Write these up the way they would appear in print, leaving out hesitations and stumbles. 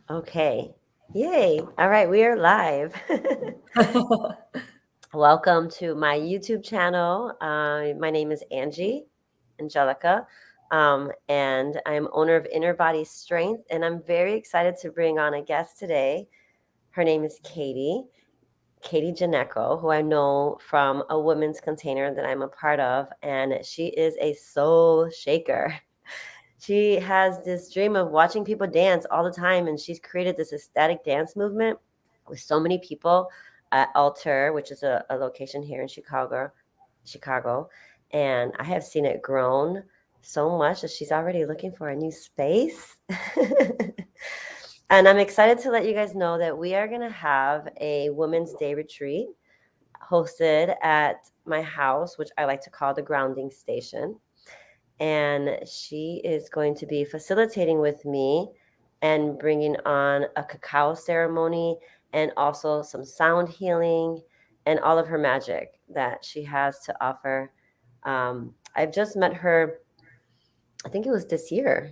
Okay. Yay. All right, we are live. Welcome to my YouTube channel. My name is Angelica, and I'm owner of Inner Body Strength, and I'm very excited to bring on a guest today. Her name is Katie Janecho, who I know from a women's container that I'm a part of, and she is a soul shaker. She has this dream of watching people dance all the time, and she's created this ecstatic dance movement with so many people at Alter, which is a location here in Chicago. And I have seen it grown so much that she's already looking for a new space. And I'm excited to let you guys know that we are going to have a Women's Day retreat hosted at my house, which I like to call the grounding station. And she is going to be facilitating with me and bringing on a cacao ceremony and also some sound healing and all of her magic that she has to offer. I've just met her, I think it was this year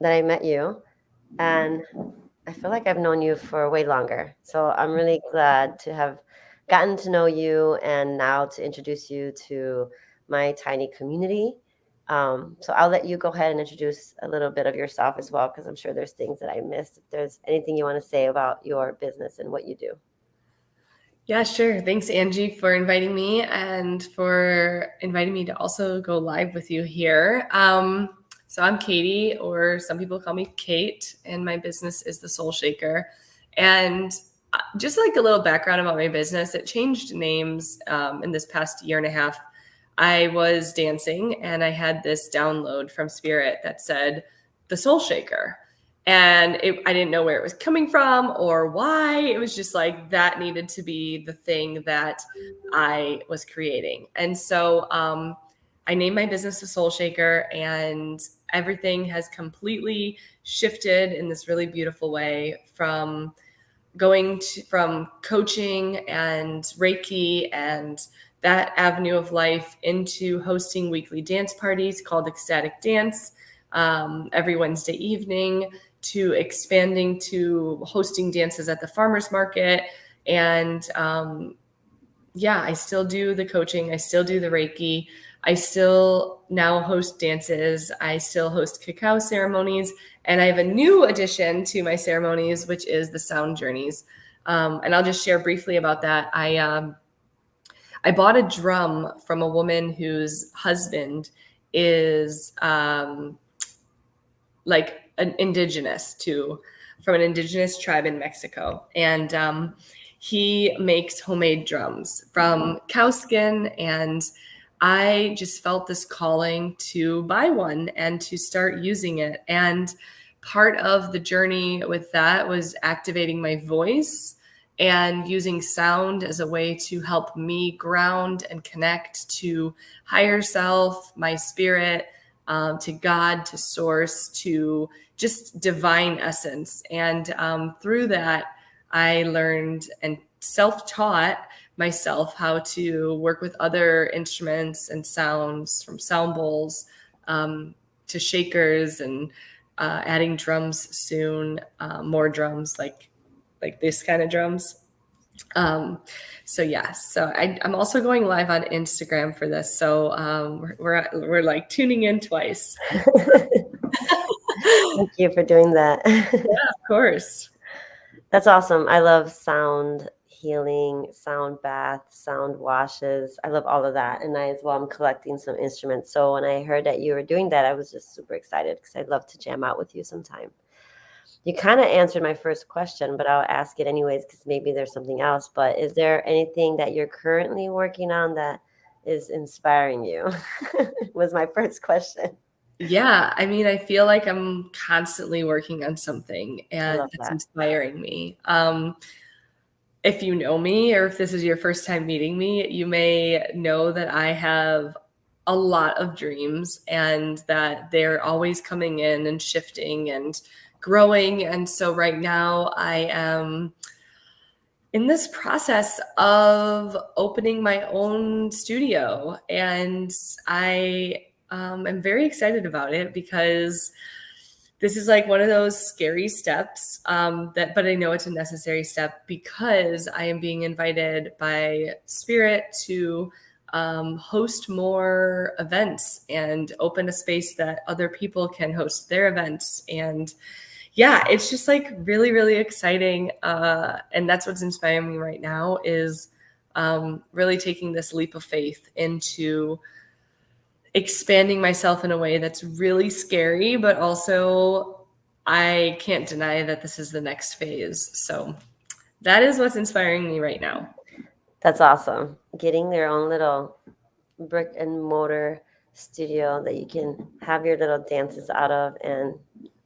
that I met you, and I feel like I've known you for way longer. So I'm really glad to have gotten to know you and now to introduce you to my tiny community. So I'll let you go ahead and introduce a little bit of yourself as well, because I'm sure there's things that I missed. If there's anything you want to say about your business and what you do. Yeah, sure. Thanks, Angie, for inviting me and for inviting me to also go live with you here. So I'm Katie, or some people call me Kate, and my business is the Soul Shaker. And just like a little background about my business, it changed names in this past year and a half. I was dancing and I had this download from Spirit that said the Soul Shaker. And I didn't know where it was coming from or why. It was just like that needed to be the thing that I was creating. And so I named my business the Soul Shaker, and everything has completely shifted in this really beautiful way from from coaching and Reiki and that avenue of life into hosting weekly dance parties called Ecstatic Dance every Wednesday evening, to expanding to hosting dances at the farmers market. And I still do the coaching. I still do the Reiki. I still now host dances. I still host cacao ceremonies. And I have a new addition to my ceremonies, which is the sound journeys. And I'll just share briefly about that. I bought a drum from a woman whose husband is like an indigenous from an indigenous tribe in Mexico. And he makes homemade drums from cow skin. And I just felt this calling to buy one and to start using it. And part of the journey with that was activating my voice and using sound as a way to help me ground and connect to higher self, my spirit, to God, to source, to just divine essence. And through that, I learned and self-taught myself how to work with other instruments and sounds, from sound bowls to shakers, and adding drums soon, more drums like this kind of drums. So I'm also going live on Instagram for this. So we're like tuning in twice. Thank you for doing that. Yeah, of course. That's awesome. I love sound healing, sound baths, sound washes. I love all of that. And I as well, I'm collecting some instruments. So when I heard that you were doing that, I was just super excited because I'd love to jam out with you sometime. You kind of answered my first question, but I'll ask it anyways because maybe there's something else. But is there anything that you're currently working on that is inspiring you? Was my first question. Yeah, I mean, I feel like I'm constantly working on something, I and love it's that. inspiring me. If you know me, or if this is your first time meeting me, you may know that I have a lot of dreams, and that they're always coming in and shifting and growing. And so right now I am in this process of opening my own studio, and I am very excited about it because this is like one of those scary steps but I know it's a necessary step because I am being invited by Spirit to host more events and open a space that other people can host their events. And yeah, it's just like really, really exciting. And that's what's inspiring me right now is really taking this leap of faith into expanding myself in a way that's really scary, but also I can't deny that this is the next phase. So that is what's inspiring me right now. That's awesome. Getting their own little brick and mortar studio that you can have your little dances out of, and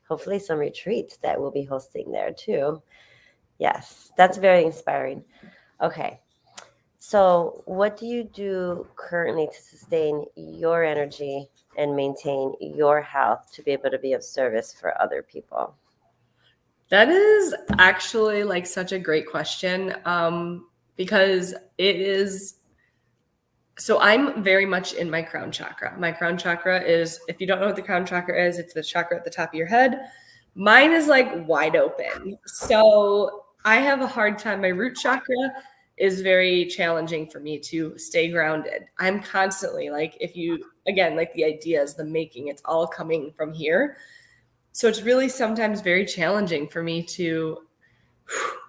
hopefully some retreats that we'll be hosting there too. Yes, that's very inspiring. Okay. So, what do you do currently to sustain your energy and maintain your health to be able to be of service for other people? That is actually like such a great question because it is. So I'm very much in my crown chakra. My crown chakra is, if you don't know what the crown chakra is, it's the chakra at the top of your head. Mine is like wide open. So I have a hard time. My root chakra is very challenging for me to stay grounded. I'm constantly like, if you, again, like the ideas, the making, it's all coming from here. So it's really sometimes very challenging for me to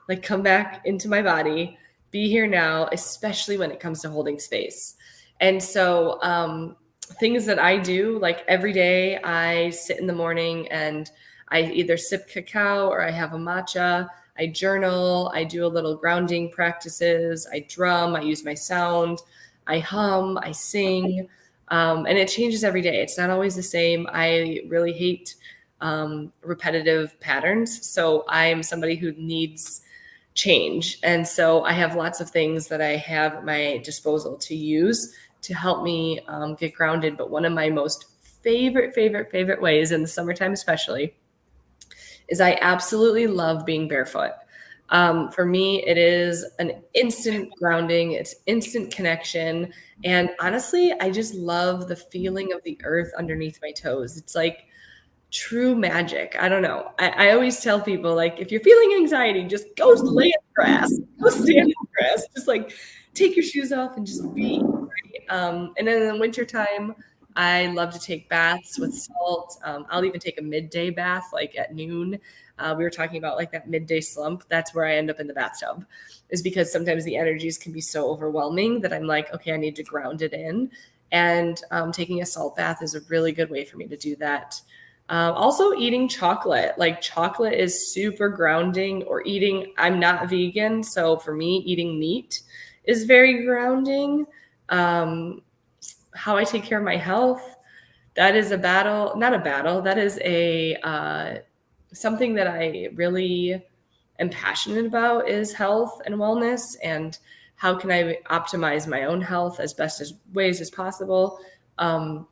like come back into my body, be here now, especially when it comes to holding space. And so things that I do, like every day I sit in the morning and I either sip cacao or I have a matcha. I journal, I do a little grounding practices, I drum, I use my sound, I hum, I sing, and it changes every day. It's not always the same. I really hate repetitive patterns. So I'm somebody who needs change. And so I have lots of things that I have at my disposal to use to help me get grounded. But one of my most favorite ways in the summertime, especially, is I absolutely love being barefoot. For me, it is an instant grounding, it's instant connection. And honestly, I just love the feeling of the earth underneath my toes. It's like true magic. I don't know. I always tell people, like, if you're feeling anxiety, just go lay in the grass, go stand in the grass, just like take your shoes off and just be. And then in the wintertime, I love to take baths with salt. I'll even take a midday bath, like at noon. We were talking about like that midday slump. That's where I end up in the bathtub, is because sometimes the energies can be so overwhelming that I'm like, okay, I need to ground it in. And taking a salt bath is a really good way for me to do that. Also eating chocolate, like chocolate is super grounding, or eating, I'm not vegan. So for me, eating meat is very grounding. How I take care of my health, that is a battle, not a battle. That is something that I really am passionate about, is health and wellness, and how can I optimize my own health as best as ways as possible. I'm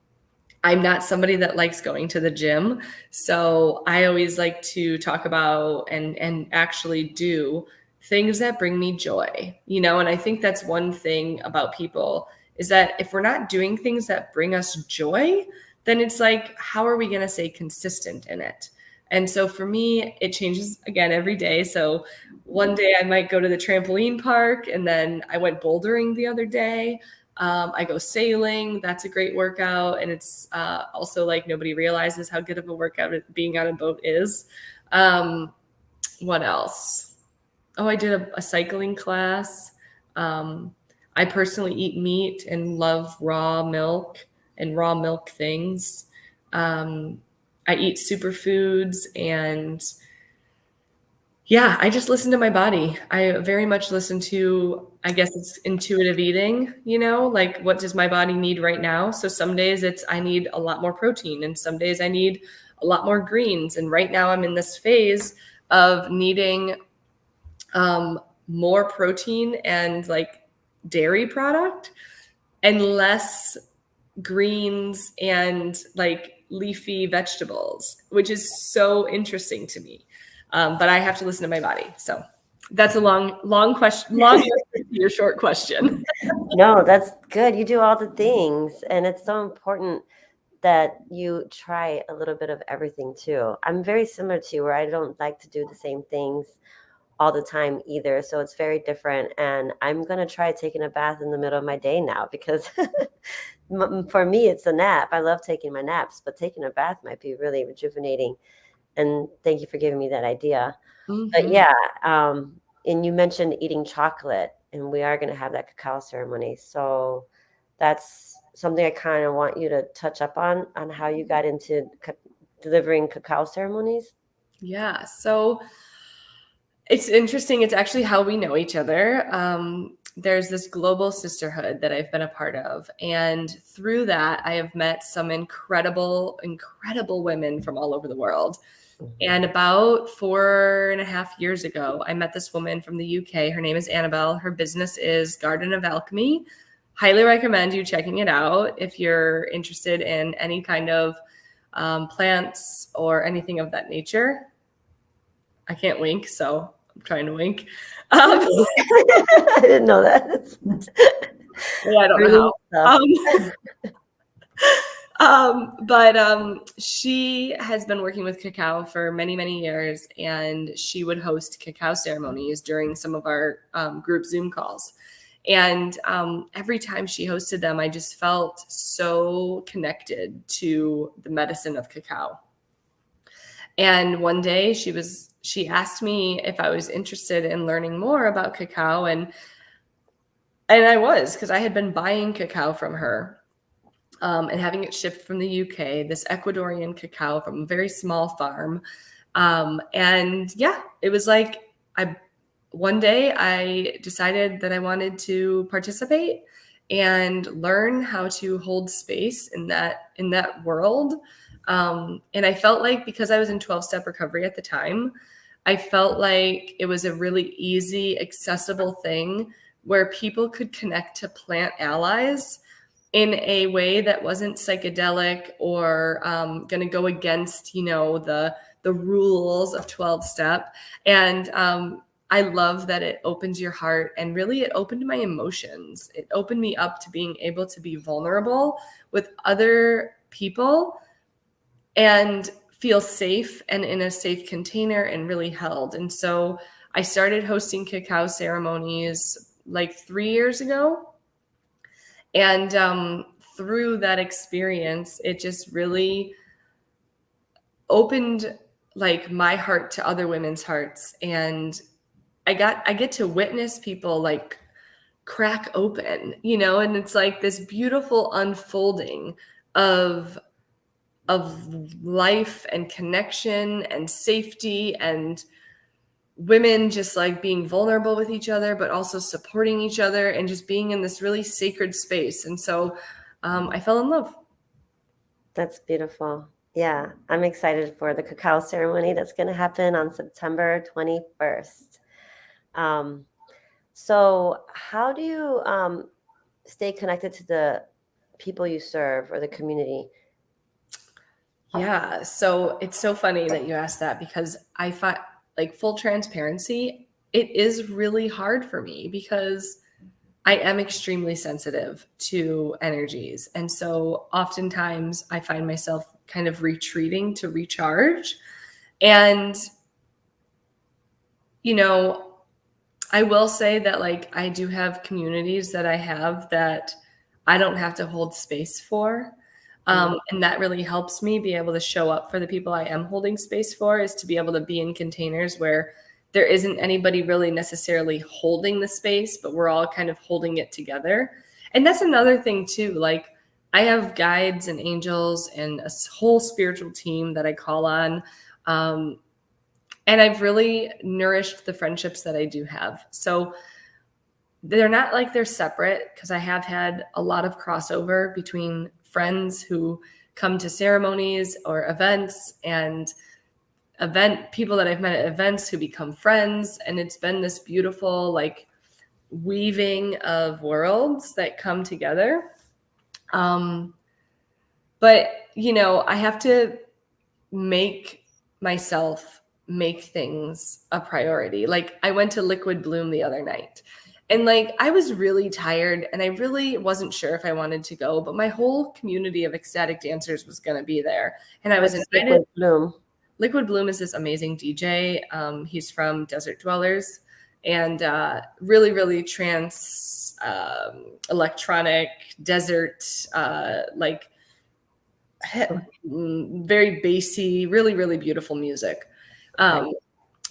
not somebody that likes going to the gym. So I always like to talk about and actually do things that bring me joy, and I think that's one thing about people, is that if we're not doing things that bring us joy, then it's like, how are we going to stay consistent in it? And so for me, it changes again every day. So one day I might go to the trampoline park, and then I went bouldering the other day. I go sailing. That's a great workout. And it's also like nobody realizes how good of a workout being on a boat is. What else? Oh, I did a cycling class. I personally eat meat and love raw milk and raw milk things. I eat superfoods, and yeah, I just listen to my body. I very much listen to, I guess it's intuitive eating, like what does my body need right now? So some days I need a lot more protein, and some days I need a lot more greens. And right now I'm in this phase of needing more protein and like dairy product, and less greens and like leafy vegetables, which is so interesting to me. But I have to listen to my body. So that's a long question, long answer to your short question. No, that's good. You do all the things, and it's so important that you try a little bit of everything too. I'm very similar to you, where I don't like to do the same things all the time either. So it's very different. And I'm going to try taking a bath in the middle of my day now because for me, it's a nap. I love taking my naps, but taking a bath might be really rejuvenating. And thank you for giving me that idea. But Mm-hmm. yeah, and you mentioned eating chocolate, and we are going to have that cacao ceremony. So that's something I kind of want you to touch up on how you got into delivering cacao ceremonies. Yeah. So it's interesting. It's actually how we know each other. There's this global sisterhood that I've been a part of. And through that, I have met some incredible, incredible women from all over the world. Mhm. And about 4.5 years ago, I met this woman from the UK. Her name is Annabelle. Her business is Garden of Alchemy. Highly recommend you checking it out if you're interested in any kind of plants or anything of that nature. I can't wink, so I'm trying to wink. Um, I didn't know that. yeah, I don't know Learning how. stuff. Um, but she has been working with cacao for many, many years, and she would host cacao ceremonies during some of our group Zoom calls. And every time she hosted them, I just felt so connected to the medicine of cacao. And one day she asked me if I was interested in learning more about cacao, and I was, because I had been buying cacao from her and having it shipped from the UK, this Ecuadorian cacao from a very small farm. And yeah, it was like I one day I decided that I wanted to participate and learn how to hold space in that world. And I felt like, because I was in 12-step recovery at the time, I felt like it was a really easy, accessible thing where people could connect to plant allies in a way that wasn't psychedelic or going to go against, the rules of 12 step. And I love that it opens your heart, and really it opened my emotions. It opened me up to being able to be vulnerable with other people and feel safe and in a safe container and really held. And so I started hosting cacao ceremonies like 3 years ago. And through that experience, it just really opened like my heart to other women's hearts. And I get to witness people like crack open, and it's like this beautiful unfolding of life and connection and safety, and women just like being vulnerable with each other, but also supporting each other and just being in this really sacred space. And so I fell in love. That's beautiful. Yeah, I'm excited for the cacao ceremony that's going to happen on September 21st. Um, so, how do you stay connected to the people you serve or the community? Yeah. So it's so funny that you asked that, because I find, like, full transparency, it is really hard for me because I am extremely sensitive to energies. And so oftentimes I find myself kind of retreating to recharge. And, you know, I will say that, like, I do have communities that I have that I don't have to hold space for. Mm. And that really helps me be able to show up for the people I am holding space for, is to be able to be in containers where there isn't anybody really necessarily holding the space, but we're all kind of holding it together. And that's another thing too. Like, I have guides and angels and a whole spiritual team that I call on. Um, and I've really nourished the friendships that I do have. So they're not like they're separate, because I have had a lot of crossover between friends who come to ceremonies or events, and event people that I've met at events who become friends. And it's been this beautiful, like, weaving of worlds that come together. Um, but, I have to make myself make things a priority. Like, I went to Liquid Bloom the other night, And like, I was really tired and I really wasn't sure if I wanted to go, but my whole community of ecstatic dancers was going to be there. And I was What's invited. Liquid Bloom? Liquid Bloom is this amazing DJ. He's from Desert Dwellers and really, really trance, electronic, desert, like very bassy, really, really beautiful music. Okay.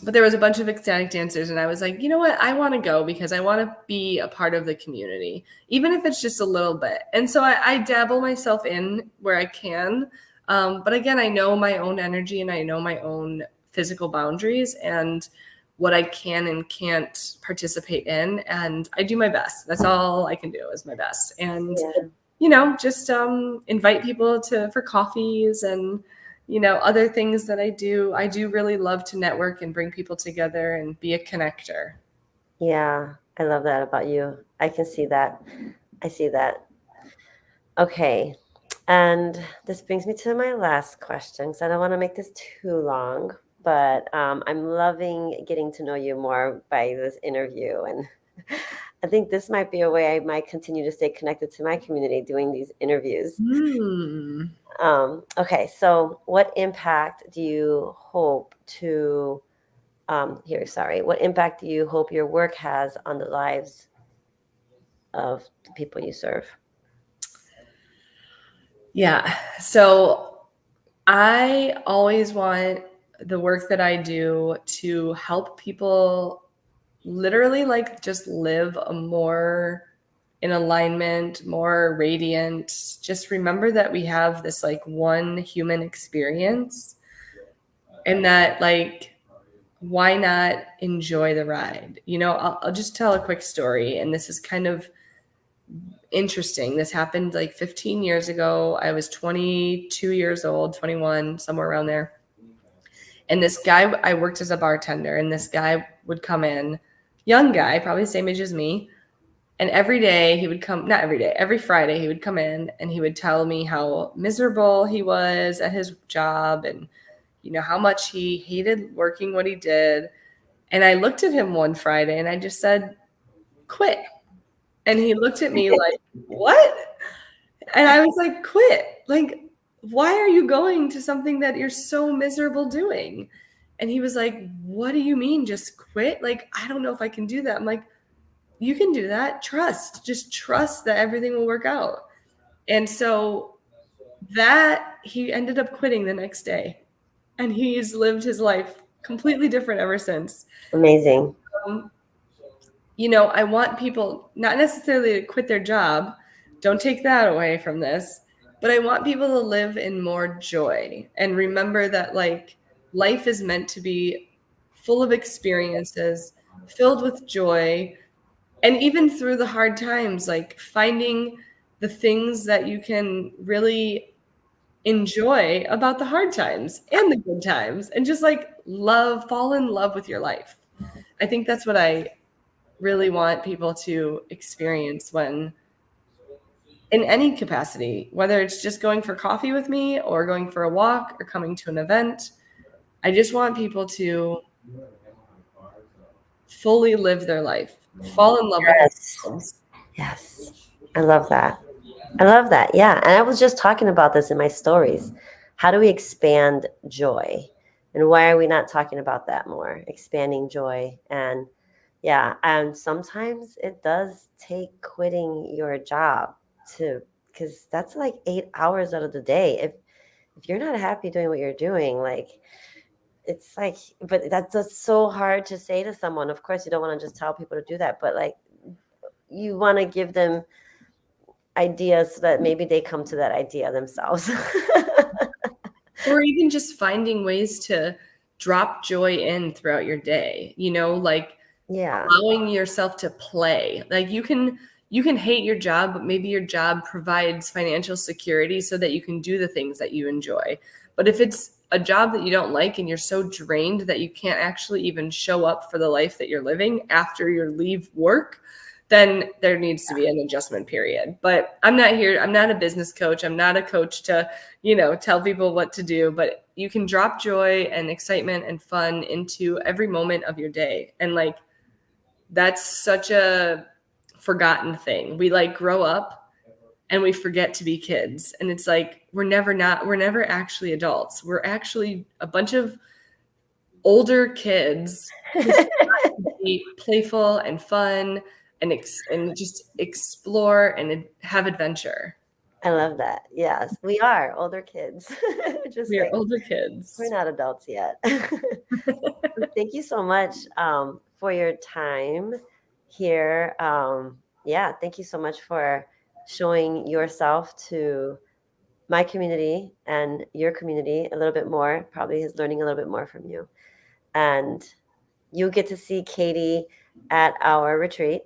But there was a bunch of ecstatic dancers, and I was like, you know what? I want to go because I want to be a part of the community, even if it's just a little bit. And so I dabble myself in where I can. But again, I know my own energy and I know my own physical boundaries and what I can and can't participate in. And I do my best. That's all I can do is my best. And Yeah. just invite people for coffees and other things that I do. I do really love to network and bring people together and be a connector. Yeah. I love that about you. I can see that. I see that. Okay. And this brings me to my last question because I don't want to make this too long, but I'm loving getting to know you more by this interview. And I think this might be a way I might continue to stay connected to my community doing these interviews. Okay, so what impact do you hope to, what impact do you hope your work has on the lives of the people you serve? Yeah. So I always want the work that I do to help people literally like just live a more in alignment, more radiant. Just remember that we have this like one human experience and that like why not enjoy the ride? I'll just tell a quick story, and this is kind of interesting. This happened like 15 years ago. I was 22 years old, 21, somewhere around there. And this guy, I worked as a bartender, and this guy would come in, young guy, probably the same age as me. And every day he would come, not every day, every Friday he would come in and he would tell me how miserable he was at his job and, how much he hated working what he did. And I looked at him one Friday and I just said, quit. And he looked at me like, what? And I was like, quit. Like, why are you going to something that you're so miserable doing? And he was like, what do you mean? Just quit? Like, I don't know if I can do that. I'm like, you can do that. Just trust that everything will work out. And so that he ended up quitting the next day and he's lived his life completely different ever since. Amazing. Um, I want people not necessarily to quit their job. Don't take that away from this. But I want people to live in more joy and remember that like life is meant to be full of experiences, filled with joy, and even through the hard times, like finding the things that you can really enjoy about the hard times and the good times and just like fall in love with your life. I think that's what I really want people to experience when in any capacity, whether it's just going for coffee with me or going for a walk or coming to an event. I just want people to fully live their life, fall in love with Yes. themselves. Yes. I love that. I love that. Yeah. And I was just talking about this in my stories. How do we expand joy? And why are we not talking about that more? Expanding joy. And yeah, and sometimes it does take quitting your job to, because that's like 8 hours out of the day. If you're not happy doing what you're doing, like it's like, but that's just so hard to say to someone. Of course, you don't want to just tell people to do that, but like you want to give them ideas so that maybe they come to that idea themselves. Or even just finding ways to drop joy in throughout your day, like Yeah. allowing yourself to play. Like you can hate your job, but maybe your job provides financial security so that you can do the things that you enjoy. But if it's a job that you don't like and you're so drained that you can't actually even show up for the life that you're living after you leave work, then there needs to be an adjustment period. But I'm not a business coach. I'm not a coach to, tell people what to do, but you can drop joy and excitement and fun into every moment of your day. And like that's such a forgotten thing. We like grow up and we forget to be kids. And it's like we're never actually adults. We're actually a bunch of older kids who be playful and fun and just explore and have adventure. I love that. Yes, we are older kids. Just We are saying, older we're kids. not adults yet. Thank you so much for your time here. Yeah, thank you so much for showing yourself to my community and your community a little bit more. Probably is learning a little bit more from you. And you get to see Katie at our retreat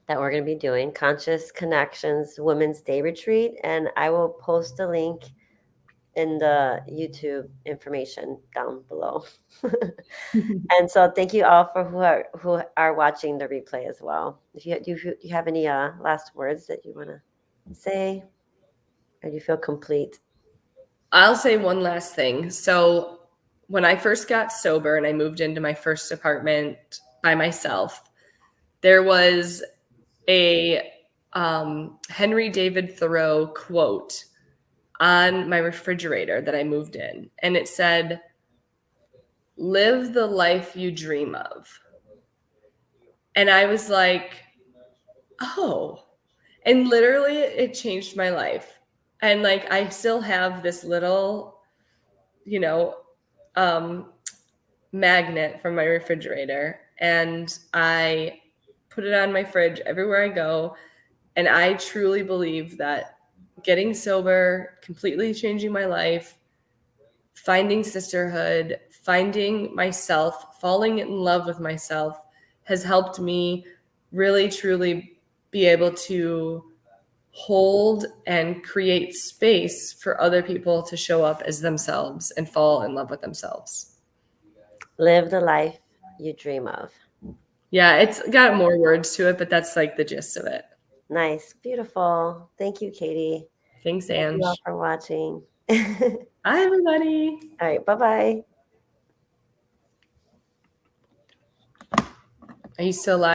that we're going to be doing, Conscious Connections Women's Day Retreat. And I will post a link in the YouTube information down below. And so thank you all for who are watching the replay as well. If you have any last words that you want to say, or do you feel complete? I'll say one last thing. So when I first got sober and I moved into my first apartment by myself, there was a Henry David Thoreau quote on my refrigerator that I moved in. And it said, "Live the life you dream of." And I was like, oh. And literally, it changed my life. And like, I still have this little, you know, um, magnet from my refrigerator. And I put it on my fridge everywhere I go. And I truly believe that getting sober, completely changing my life, finding sisterhood, finding myself, falling in love with myself has helped me really, truly be able to hold and create space for other people to show up as themselves and fall in love with themselves. Live the life you dream of. Yeah, it's got more words to it, but that's like the gist of it. Nice, beautiful. Thank you, Katie. Thanks, Thank you all Ange. for watching. All Bye, everybody. right, bye-bye. Are you still live?